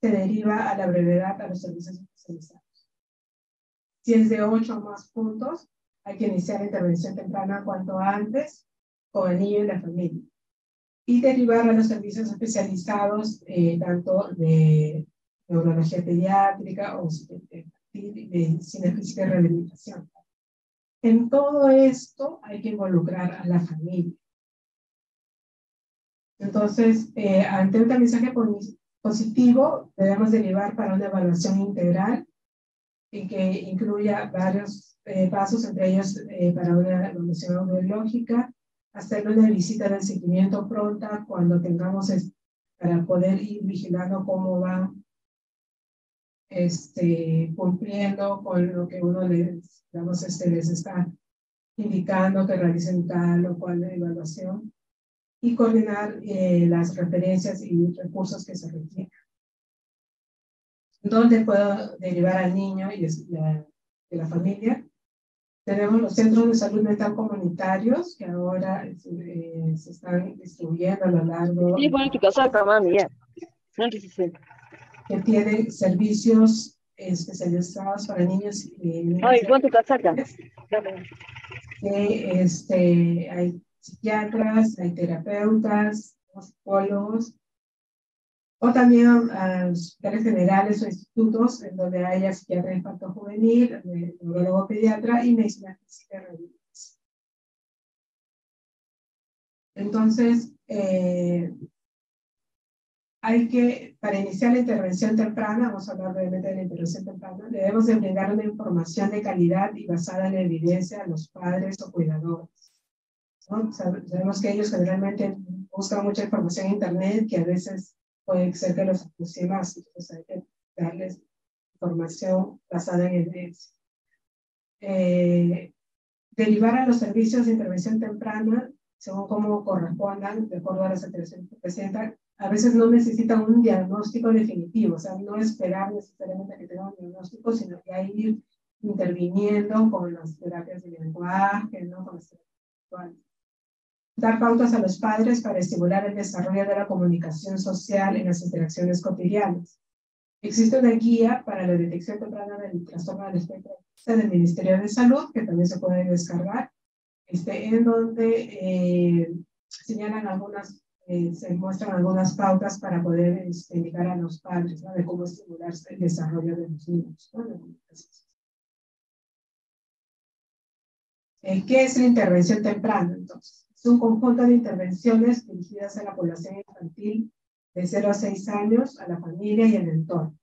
se deriva a la brevedad a los servicios especializados. Si es de 8 o más puntos, hay que iniciar la intervención temprana cuanto antes con el niño y la familia. Y derivar a los servicios especializados, tanto de neurología pediátrica o de medicina física y rehabilitación. En todo esto hay que involucrar a la familia. Entonces, ante un tamizaje positivo, debemos derivar para una evaluación integral y que incluya varios pasos, entre ellos para una evaluación biológica, hacer una visita de seguimiento pronta cuando tengamos para poder ir vigilando cómo van cumpliendo con lo que uno les, digamos, les está indicando que realicen tal o cual evaluación y coordinar las referencias y recursos que se requieren. ¿Dónde puedo derivar al niño y de la familia? Tenemos los centros de salud mental comunitarios que ahora se están distribuyendo a lo largo. Sí, bueno, tu casa, mami, ya. Que tienen servicios especializados para niños y niñas. Ay, pon tu casaca. Hay psiquiatras, hay terapeutas, psicólogos, o también hospitales generales o institutos en donde haya psiquiatra infanto-juvenil, neurólogo pediatra y medicina física y rehabilitación. Entonces, para iniciar la intervención temprana, vamos a hablar brevemente de la intervención temprana, debemos de brindar una información de calidad y basada en la evidencia a los padres o cuidadores, ¿no? Sabemos que ellos generalmente buscan mucha información en internet que a veces puede ser que los acuse más, entonces hay que darles información basada en evidencia. Derivar a los servicios de intervención temprana según cómo correspondan, de acuerdo a las alteraciones que presentan. A veces no necesitan un diagnóstico definitivo, o sea, no esperar necesariamente que tengan un diagnóstico, sino ya ir interviniendo con las terapias de lenguaje, ¿no? Con las terapias virtuales. Dar pautas a los padres para estimular el desarrollo de la comunicación social en las interacciones cotidianas. Existe una guía para la detección temprana del trastorno del espectro autista del Ministerio de Salud, que también se puede descargar, en donde señalan algunas, se muestran algunas pautas para poder indicar a los padres, ¿no? De cómo estimular el desarrollo de los niños, ¿no? ¿Qué es la intervención temprana, entonces? Es un conjunto de intervenciones dirigidas a la población infantil de 0 a 6 años, a la familia y al entorno.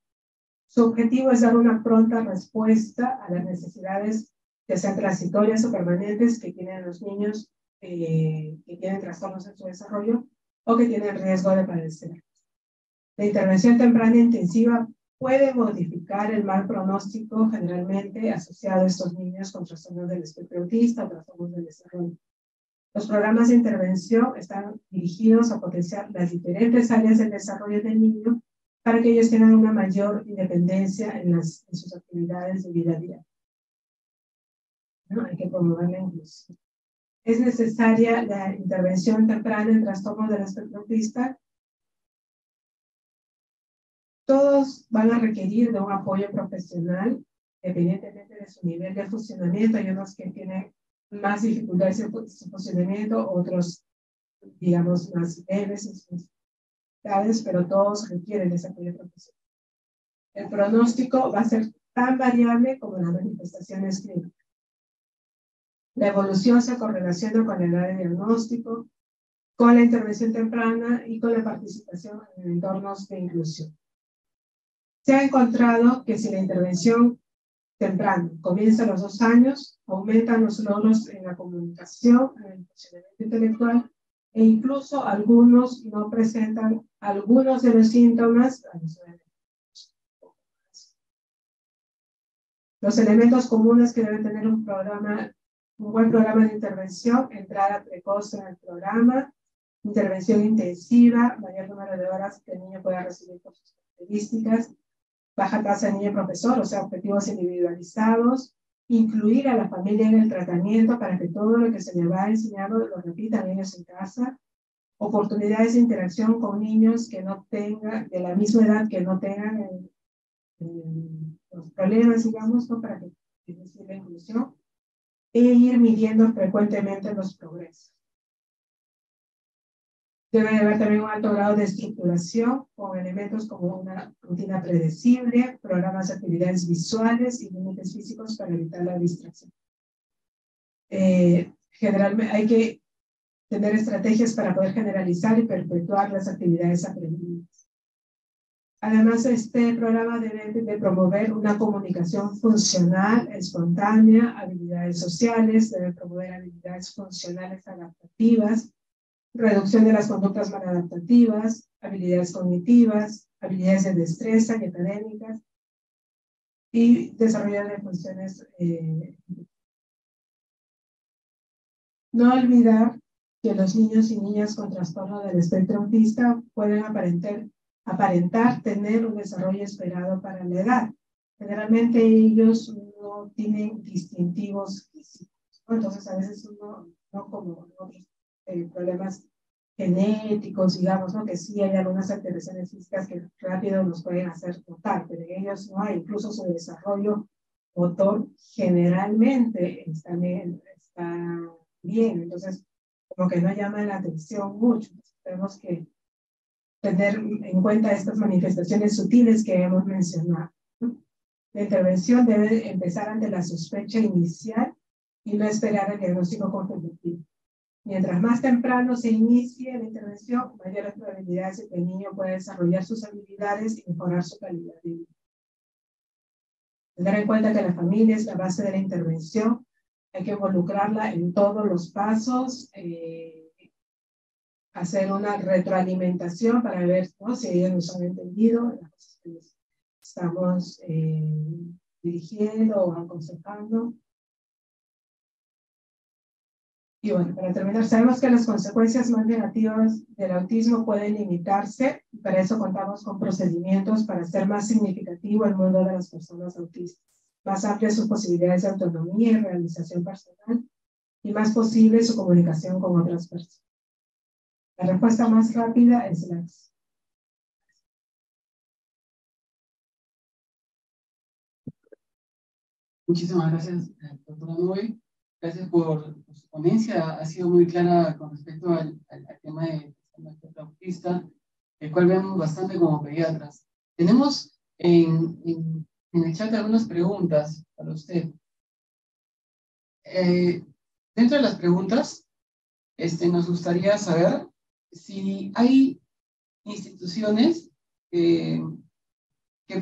Su objetivo es dar una pronta respuesta a las necesidades, ya sean transitorias o permanentes, que tienen los niños que tienen trastornos en su desarrollo o que tienen riesgo de padecer. La intervención temprana intensiva puede modificar el mal pronóstico generalmente asociado a estos niños con trastornos del espectro autista o trastornos del desarrollo. Los programas de intervención están dirigidos a potenciar las diferentes áreas del desarrollo del niño para que ellos tengan una mayor independencia en sus actividades de vida diaria. ¿No? Hay que promover la inclusión. Es necesaria la intervención temprana en trastornos del espectro autista. Todos van a requerir de un apoyo profesional, dependientemente de su nivel de funcionamiento. Hay unos que tienen más dificultades en su funcionamiento, otros, digamos, más leves en sus dificultades, pero todos requieren ese apoyo profesional. El pronóstico va a ser tan variable como las manifestaciones clínicas. La evolución se correlaciona con la edad de diagnóstico, con la intervención temprana y con la participación en entornos de inclusión. Se ha encontrado que si la intervención temprana comienza a los 2 años, aumentan los logros en la comunicación, en el funcionamiento intelectual, e incluso algunos no presentan algunos de los síntomas. Los elementos comunes que debe tener un buen programa de intervención: entrada precoz en el programa, intervención intensiva, mayor número de horas que el niño pueda recibir por sus características, baja tasa de niño-profesor, o sea, objetivos individualizados, incluir a la familia en el tratamiento para que todo lo que se le va enseñando lo repitan ellos en casa, oportunidades de interacción con niños que no tengan, de la misma edad, que no tengan los problemas, digamos, ¿no? Para que es decir, la inclusión, e ir midiendo frecuentemente los progresos. Debe haber también un alto grado de estructuración con elementos como una rutina predecible, programas de actividades visuales y límites físicos para evitar la distracción. Generalmente hay que tener estrategias para poder generalizar y perpetuar las actividades aprendidas. Además, este programa debe de promover una comunicación funcional, espontánea, habilidades sociales, debe promover habilidades funcionales adaptativas, reducción de las conductas maladaptativas, habilidades cognitivas, habilidades de destreza y académicas, y desarrollo de funciones. No olvidar que los niños y niñas con trastorno del espectro autista pueden aparentar tener un desarrollo esperado para la edad. Generalmente ellos no tienen distintivos físicos, ¿no? Entonces a veces uno, no como otros problemas genéticos, digamos, ¿no? Que sí hay algunas alteraciones físicas que rápido nos pueden hacer notar, pero en ellos no hay. Incluso su desarrollo motor generalmente está bien. Entonces, como que no llama la atención mucho. Entonces, tenemos que tener en cuenta estas manifestaciones sutiles que hemos mencionado, ¿no? La intervención debe empezar ante la sospecha inicial y no esperar el diagnóstico confirmativo. Mientras más temprano se inicie la intervención, mayores probabilidades de que el niño pueda desarrollar sus habilidades y mejorar su calidad de vida. Tener en cuenta que la familia es la base de la intervención. Hay que involucrarla en todos los pasos, hacer una retroalimentación para ver, ¿no?, si ellos nos han entendido las cosas que les estamos dirigiendo o aconsejando. Y bueno, para terminar, sabemos que las consecuencias más negativas del autismo pueden limitarse, y para eso contamos con procedimientos para hacer más significativo el mundo de las personas autistas, más amplias sus posibilidades de autonomía y realización personal, y más posible su comunicación con otras personas. La respuesta más rápida es la acción. Muchísimas gracias, doctora Nube. Gracias por su ponencia. Ha sido muy clara con respecto al tema de la espectro autista, el cual vemos bastante como pediatras. Tenemos en el chat algunas preguntas para usted. Dentro de las preguntas, nos gustaría saber si hay instituciones que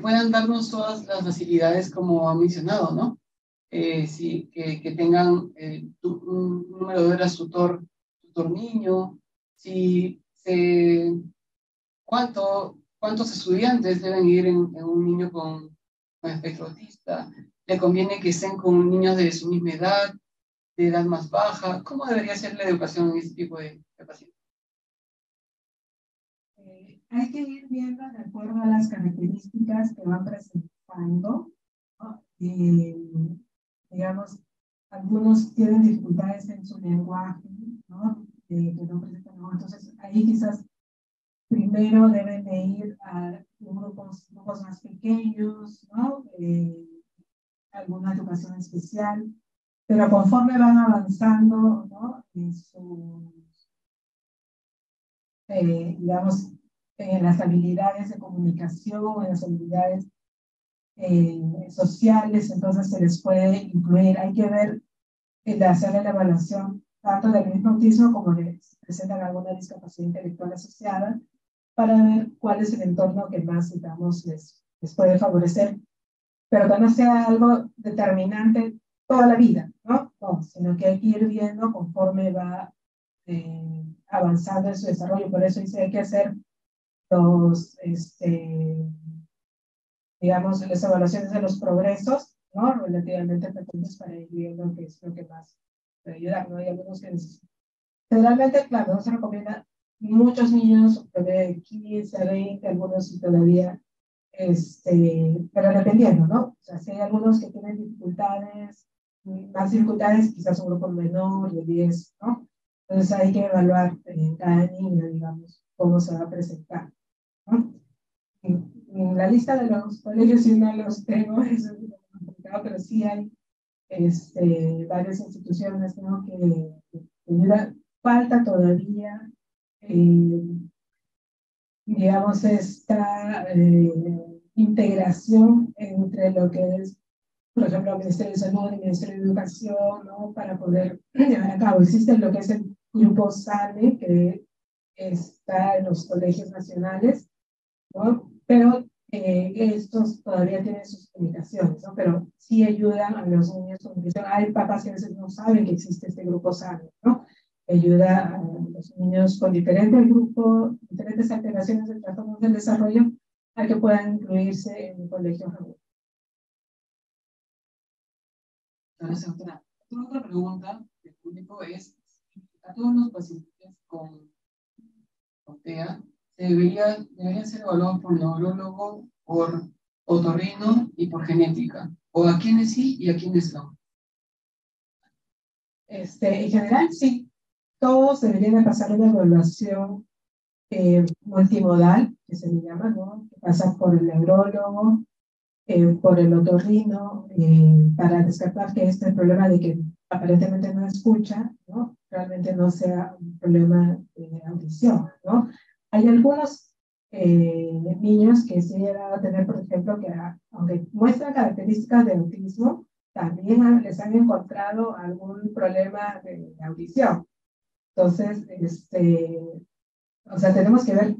puedan darnos todas las facilidades como ha mencionado, ¿no? Que tengan un número de horas tutor niño, cuántos estudiantes deben ir en un niño con espectro autista, le conviene que estén con niños de su misma edad, de edad más baja. ¿Cómo debería ser la educación en este tipo de pacientes? Hay que ir viendo de acuerdo a las características que van presentando, ¿no? Digamos, algunos tienen dificultades en su lenguaje, ¿no? Que no presentan, ¿no? Entonces, ahí quizás primero deben de ir a grupos más pequeños, ¿no? Alguna educación especial, pero conforme van avanzando, ¿no?, en sus, digamos, en las habilidades de comunicación, en las habilidades sociales, entonces se les puede incluir. Hay que ver, hacer la evaluación tanto del mismo autismo como de si presentan alguna discapacidad intelectual asociada, para ver cuál es el entorno que más, digamos, les puede favorecer, pero que no sea algo determinante toda la vida, ¿no? No, sino que hay que ir viendo conforme va avanzando en su desarrollo. Por eso dice, hay que hacer los, digamos, las evaluaciones de los progresos, ¿no?, relativamente frecuentes, para ir viendo qué es lo que más puede ayudar, ¿no? Hay algunos que necesitan. Generalmente, claro, no se recomienda muchos niños de 15 a 20, algunos sí todavía, pero dependiendo, ¿no? O sea, si hay algunos que tienen dificultades, más dificultades, quizás un grupo menor de 10, ¿no? Entonces hay que evaluar en cada niño, digamos, cómo se va a presentar, ¿no? En la lista de los colegios, si no los tengo, eso es complicado, pero sí hay varias instituciones, ¿no?, que ayudan. Falta todavía, digamos, esta integración entre lo que es, por ejemplo, el Ministerio de Salud y el Ministerio de Educación, ¿no?, para poder llevar a cabo. Existe lo que es el grupo SANE, que está en los colegios nacionales, ¿no?, pero estos todavía tienen sus limitaciones, ¿no?, pero sí ayudan a los niños con nutrición. Hay papás que a veces no saben que existe este grupo SANE, ¿no? ayuda a los niños con diferentes grupos, diferentes alteraciones de trastornos del desarrollo, a que puedan incluirse en un colegio regular. Gracias, doctora. Otra pregunta del público es, a todos los pacientes con TEA deberían ser evaluados por neurólogo, por otorrino y por genética, o a quiénes sí y a quiénes no. En general, sí, todos deberían de pasar una evaluación multimodal, que se le llama, ¿no? Que pasa por el neurólogo, por el otorrino, para descartar que este problema de que aparentemente no escucha, ¿no? Realmente no sea un problema de audición, ¿no? Hay algunos niños que sí llegan a tener, por ejemplo, que aunque muestran características de autismo, también les han encontrado algún problema de audición. Entonces, o sea, tenemos que ver,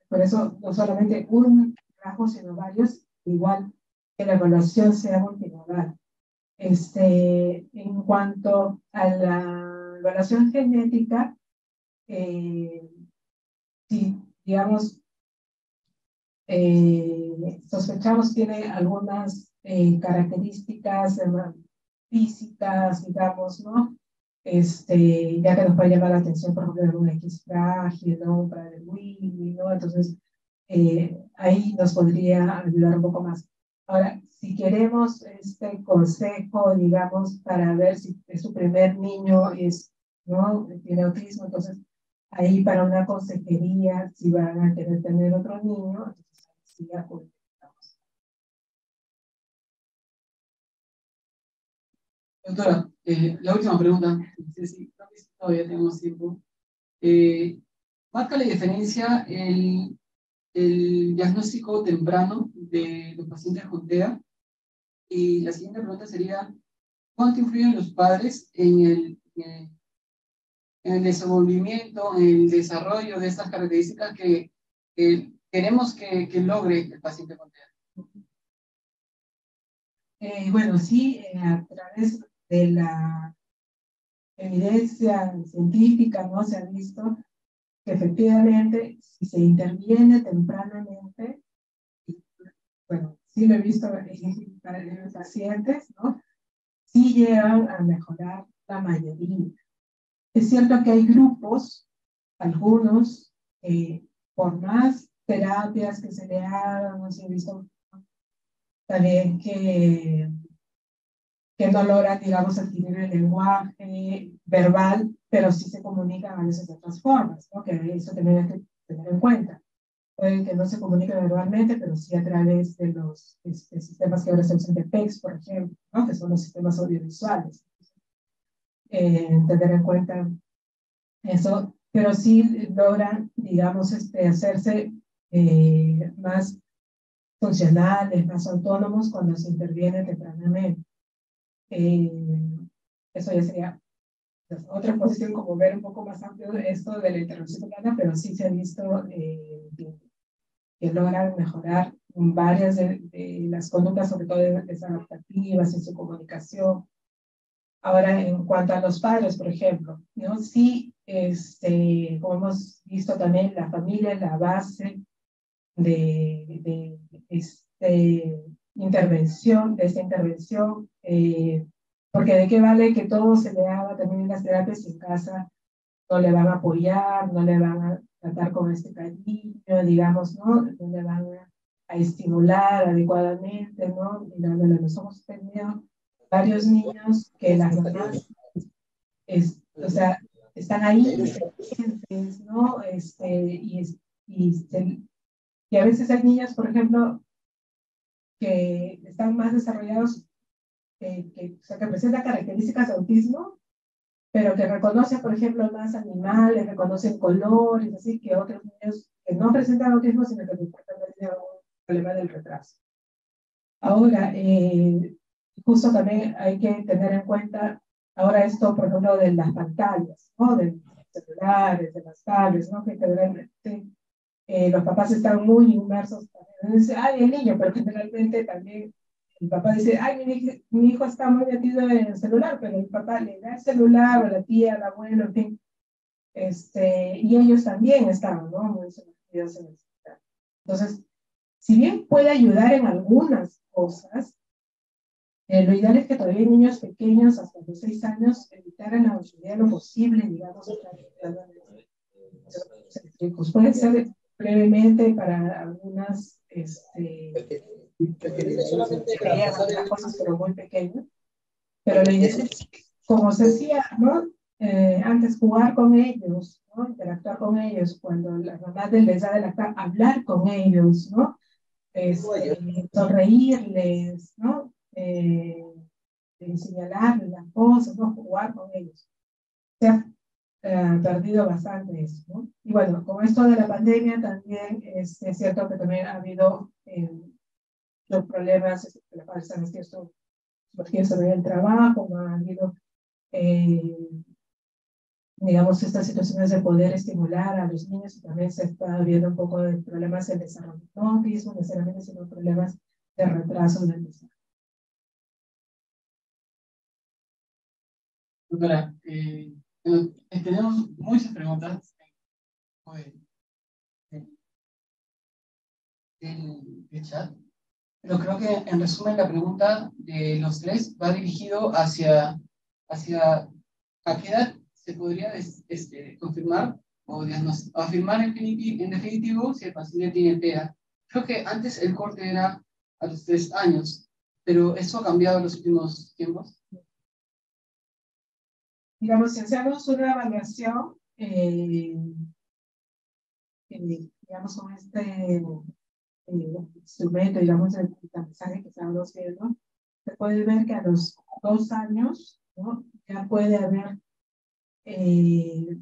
por eso, no solamente un rasgo, sino varios, igual que la evaluación sea multimodal. En cuanto a la evaluación genética, si, digamos, sospechamos tiene algunas características físicas, digamos, ¿no? Ya que nos puede llamar la atención, por ejemplo, un X frágil, ¿no? Para el Willy, ¿no? Entonces, ahí nos podría ayudar un poco más. Ahora, si queremos este consejo, digamos, para ver si es su primer niño, ¿no? Tiene autismo, entonces, ahí para una consejería, si van a querer tener otro niño, entonces, sí, acudimos. Doctora, la última pregunta, no sé si todavía tenemos tiempo. ¿Marca la diferencia el diagnóstico temprano de los pacientes con TEA? Y la siguiente pregunta sería, ¿cuánto influyen los padres en el desenvolvimiento, en el desarrollo de estas características que queremos que logre el paciente con TEA? Bueno, sí, a través de la evidencia científica, ¿no? Se ha visto que efectivamente, si se interviene tempranamente, bueno, sí lo he visto en los pacientes, ¿no? Sí llegan a mejorar la mayoría. Es cierto que hay grupos, algunos, por más terapias que se le hagan, no se ha visto también que no logran, digamos, adquirir el lenguaje verbal, pero sí se comunican a veces de otras formas, ¿no? Que eso también hay que tener en cuenta. Pueden que no se comuniquen verbalmente, pero sí a través de los sistemas que ahora se usan de PECS, por ejemplo, ¿no? Que son los sistemas audiovisuales. Tener en cuenta eso, pero sí logran, digamos, hacerse más funcionales, más autónomos cuando se interviene tempranamente. Eso ya sería otra posición, como ver un poco más amplio esto de la interrupción temprana, pero sí se ha visto que logran mejorar varias de las conductas, sobre todo desadaptativas en su comunicación. Ahora, en cuanto a los padres, por ejemplo, ¿no? Sí, como hemos visto también, la familia es la base de esta intervención, porque de qué vale que todo se le haga también en las terapias y en casa no le van a apoyar, no le van a tratar con este cariño, digamos, ¿no? No le van a estimular adecuadamente, ¿no? Y nos hemos tenido varios niños que las mamás, o sea, están ahí, pendientes, ¿no? Y a veces hay niños, por ejemplo, que están más desarrollados, o sea, que presentan características de autismo, pero que reconocen, por ejemplo, más animales, reconocen colores, así que otros niños que no presentan autismo, sino que presentan algún problema del retraso. Ahora, justo también hay que tener en cuenta ahora esto, por ejemplo, de las pantallas, ¿no? De los celulares, de las tablets, ¿no? Que generalmente los papás están muy inmersos. Dicen, ay, el niño, pero generalmente también el papá dice, ay, mi hijo está muy metido en el celular, pero el papá le da el celular, o la tía, el abuelo, en fin. y ellos también estaban, ¿no? Muy sumergidos en el hospital. Entonces, si bien puede ayudar en algunas cosas, lo ideal es que todavía niños pequeños, hasta los 6 años, evitaran la mayoría de lo posible, digamos, puede ser brevemente para algunas cosas, pero muy pequeñas. Pero la idea es, como se decía, ¿no? Antes jugar con ellos, ¿no? Interactuar con ellos, cuando la mamá les da de lactar, hablar con ellos, ¿no? Sonreírles, ¿no? Señalarles las cosas, ¿no? Jugar con ellos. Se ha perdido bastante eso, ¿no? Y bueno, con esto de la pandemia también es cierto que también ha habido los problemas, la falsa porque sobre el trabajo, ha habido digamos, estas situaciones de poder estimular a los niños, y también se está viendo un poco de problemas en desarrollo, no autismo necesariamente, sino problemas de retraso del desarrollo. Doctora, tenemos muchas preguntas del chat, pero creo que en resumen la pregunta de los tres va dirigido hacia a qué edad se podría confirmar o afirmar en definitivo si el paciente tiene TEA. Creo que antes el corte era a los 3 años, pero ¿eso ha cambiado en los últimos tiempos? Digamos, si hacemos una evaluación, digamos, con este instrumento, digamos, el aprendizaje que estamos viendo, se puede ver que a los 2 años, ¿no? Ya puede haber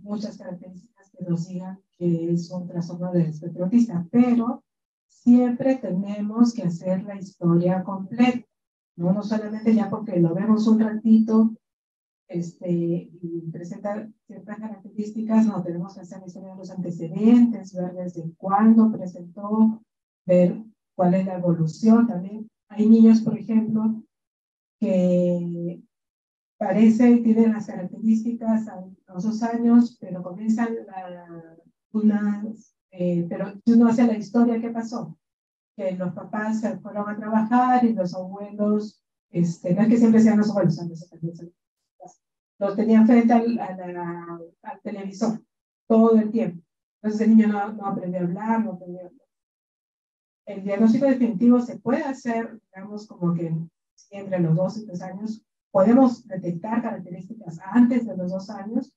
muchas características que nos digan que es un trastorno del espectro autista, pero siempre tenemos que hacer la historia completa, ¿no? No solamente ya porque lo vemos un ratito y presenta ciertas características, no, tenemos que hacer la historia de los antecedentes, ver desde cuándo presentó, ver cuál es la evolución también. Hay niños, por ejemplo, que parece y tienen las características a los 2 años, pero comienzan pero si uno hace la historia, ¿qué pasó? Que los papás se fueron a trabajar y los abuelos, no es que siempre sean los abuelos, los tenían frente al televisor todo el tiempo. Entonces el niño no aprendió a hablar, no aprendió a hablar. El diagnóstico definitivo se puede hacer, digamos, como que entre los 2 y 3 años. Podemos detectar características antes de los 2 años,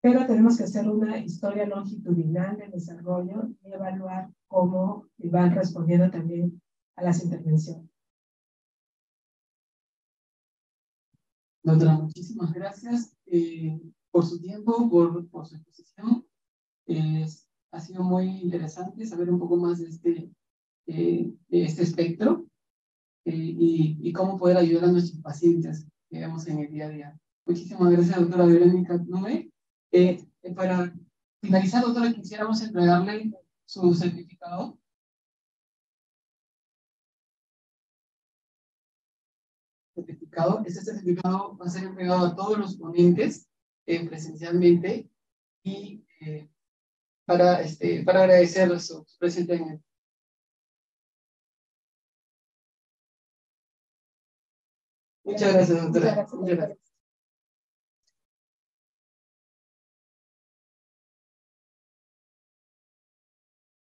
pero tenemos que hacer una historia longitudinal del desarrollo y evaluar cómo van respondiendo también a las intervenciones. Doctora, muchísimas gracias por su tiempo, por su exposición. Ha sido muy interesante saber un poco más de este espectro y cómo poder ayudar a nuestros pacientes que vemos en el día a día. Muchísimas gracias, doctora Verónica Nume. Para finalizar, doctora, quisiéramos entregarle su certificado. Este certificado va a ser entregado a todos los ponentes presencialmente y para agradecer su presencia en el. Muchas gracias, doctora. Muchas gracias.